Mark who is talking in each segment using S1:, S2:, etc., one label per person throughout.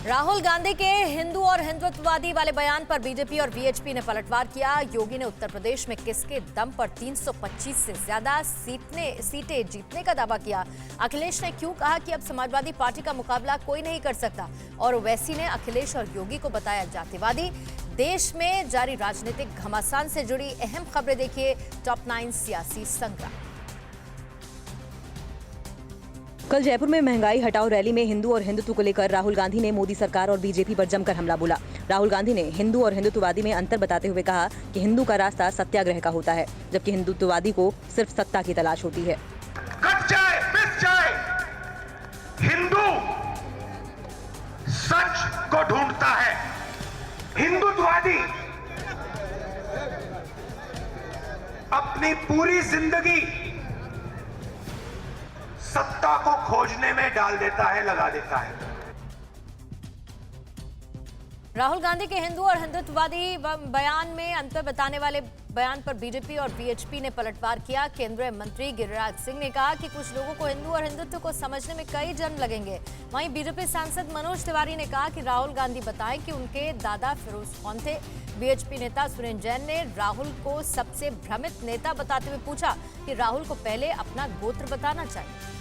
S1: राहुल गांधी के हिंदू और हिंदुत्ववादी वाले बयान पर बीजेपी और वीएचपी ने पलटवार किया। योगी ने उत्तर प्रदेश में किसके दम पर 325 से ज्यादा सीटें जीतने का दावा किया। अखिलेश ने क्यों कहा कि अब समाजवादी पार्टी का मुकाबला कोई नहीं कर सकता, और ओवैसी ने अखिलेश और योगी को बताया जातिवादी। देश में जारी राजनीतिक घमासान से जुड़ी अहम खबरें देखिए टॉप 9 सियासी संग्राम।
S2: कल जयपुर में महंगाई हटाओ रैली में हिंदू और हिंदुत्व को लेकर राहुल गांधी ने मोदी सरकार और बीजेपी पर जमकर हमला बोला। राहुल गांधी ने हिंदू और हिंदुत्ववादी में अंतर बताते हुए कहा कि हिंदू का रास्ता सत्याग्रह का होता है, जबकि हिंदुत्ववादी को सिर्फ सत्ता की तलाश होती है।
S3: कट जाए, पिस जाए, हिंदू सच को ढूंढता है, हिंदुत्ववादी अपनी पूरी जिंदगी सत्ता को खोजने में डाल देता है, लगा देता है।
S1: राहुल गांधी के हिंदू और हिंदुत्ववादी बयान में अंतर बताने वाले बयान पर बीजेपी और वीएचपी ने पलटवार किया। केंद्रीय मंत्री गिरिराज सिंह ने कहा कि कुछ लोगों को हिंदू और हिंदुत्व को समझने में कई जन्म लगेंगे। वहीं बीजेपी सांसद मनोज तिवारी ने कहा कि राहुल गांधी बताएं कि उनके दादा फिरोज खान थे। वीएचपी नेता सुरेंद्र जैन ने राहुल को सबसे भ्रमित नेता बताते हुए पूछा कि राहुल को पहले अपना गोत्र बताना चाहिए।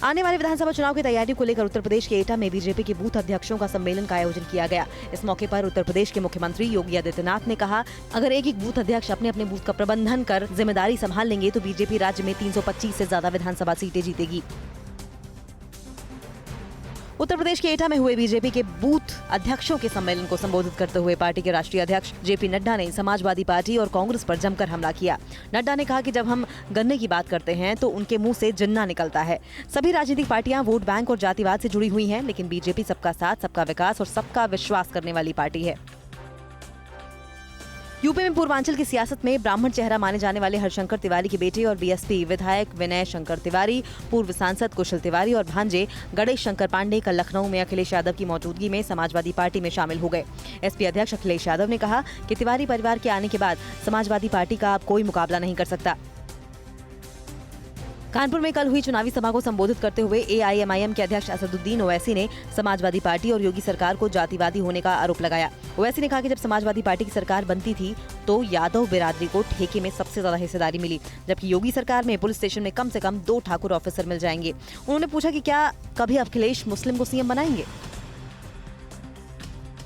S2: आने वाले विधानसभा चुनाव की तैयारियों को लेकर उत्तर प्रदेश के एटा में बीजेपी के बूथ अध्यक्षों का सम्मेलन का आयोजन किया गया। इस मौके पर उत्तर प्रदेश के मुख्यमंत्री योगी आदित्यनाथ ने कहा, अगर एक बूथ अध्यक्ष अपने अपने बूथ का प्रबंधन कर जिम्मेदारी संभाल लेंगे तो बीजेपी राज्य में 325 से ज्यादा विधानसभा सीटें जीतेगी। उत्तर प्रदेश के एटा में हुए बीजेपी के बूथ अध्यक्षों के सम्मेलन को संबोधित करते हुए पार्टी के राष्ट्रीय अध्यक्ष जेपी नड्डा ने समाजवादी पार्टी और कांग्रेस पर जमकर हमला किया। नड्डा ने कहा कि जब हम गन्ने की बात करते हैं तो उनके मुंह से जिन्ना निकलता है। सभी राजनीतिक पार्टियां वोट बैंक और जातिवाद से जुड़ी हुई हैं, लेकिन बीजेपी सबका साथ, सबका विकास और सबका विश्वास करने वाली पार्टी है। यूपी में पूर्वांचल की सियासत में ब्राह्मण चेहरा माने जाने वाले हरशंकर तिवारी के बेटे और बीएसपी विधायक विनय शंकर तिवारी, पूर्व सांसद कुशल तिवारी और भांजे गणेश शंकर पांडे कल लखनऊ में अखिलेश यादव की मौजूदगी में समाजवादी पार्टी में शामिल हो गए। एसपी अध्यक्ष अखिलेश यादव ने कहा कि तिवारी परिवार के आने के बाद समाजवादी पार्टी का अब कोई मुकाबला नहीं कर सकता। कानपुर में कल हुई चुनावी सभा को संबोधित करते हुए एआईएमआईएम के अध्यक्ष असदुद्दीन ओवैसी ने समाजवादी पार्टी और योगी सरकार को जातिवादी होने का आरोप लगाया। ओवैसी ने कहा कि जब समाजवादी पार्टी की सरकार बनती थी तो यादव बिरादरी को ठेके में सबसे ज्यादा हिस्सेदारी मिली, जबकि योगी सरकार में पुलिस स्टेशन में कम से कम 2 ठाकुर ऑफिसर मिल जाएंगे। उन्होंने पूछा कि क्या कभी अखिलेश मुस्लिम को सीएम बनाएंगे।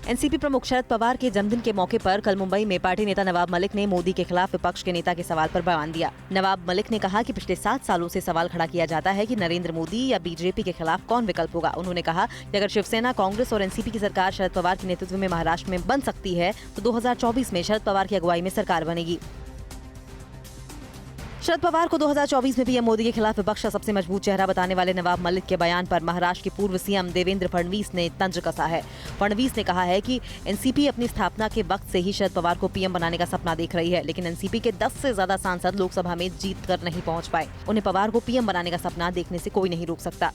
S2: एनसीपी प्रमुख शरद पवार के जन्मदिन के मौके पर कल मुंबई में पार्टी नेता नवाब मलिक ने मोदी के खिलाफ विपक्ष के नेता के सवाल पर बयान दिया। नवाब मलिक ने कहा कि पिछले 7 सालों से सवाल खड़ा किया जाता है कि नरेंद्र मोदी या बीजेपी के खिलाफ कौन विकल्प होगा। उन्होंने कहा कि अगर शिवसेना, कांग्रेस और एनसीपी की सरकार शरद पवार के नेतृत्व में महाराष्ट्र में बन सकती है तो 2024 में शरद पवार की अगुवाई में सरकार बनेगी। शरद पवार को 2024 में पीएम मोदी के खिलाफ विपक्ष का सबसे मजबूत चेहरा बताने वाले नवाब मलिक के बयान पर महाराष्ट्र के पूर्व सीएम देवेंद्र फडणवीस ने तंज कसा है। फडणवीस ने कहा है कि एनसीपी अपनी स्थापना के वक्त से ही शरद पवार को पीएम बनाने का सपना देख रही है, लेकिन एनसीपी के 10 से ज्यादा सांसद लोकसभा में जीत कर नहीं पहुंच पाए। उन्हें पवार को पीएम बनाने का सपना देखने से कोई नहीं रोक सकता।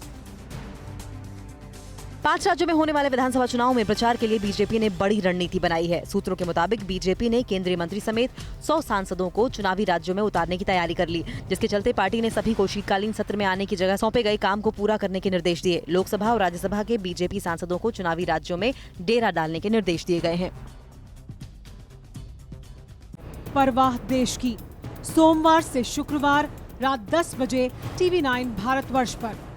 S2: 5 राज्यों में होने वाले विधानसभा चुनाव में प्रचार के लिए बीजेपी ने बड़ी रणनीति बनाई है। सूत्रों के मुताबिक बीजेपी ने केंद्रीय मंत्री समेत 100 सांसदों को चुनावी राज्यों में उतारने की तैयारी कर ली, जिसके चलते पार्टी ने सभी को शीतकालीन सत्र में आने की जगह सौंपे गए काम को पूरा करने के निर्देश दिए। लोकसभा और राज्यसभा के बीजेपी सांसदों को चुनावी राज्यों में डेरा डालने के निर्देश दिए गए हैं।
S4: परवाह देश की, सोमवार से शुक्रवार रात 10 बजे TV9 भारतवर्ष पर।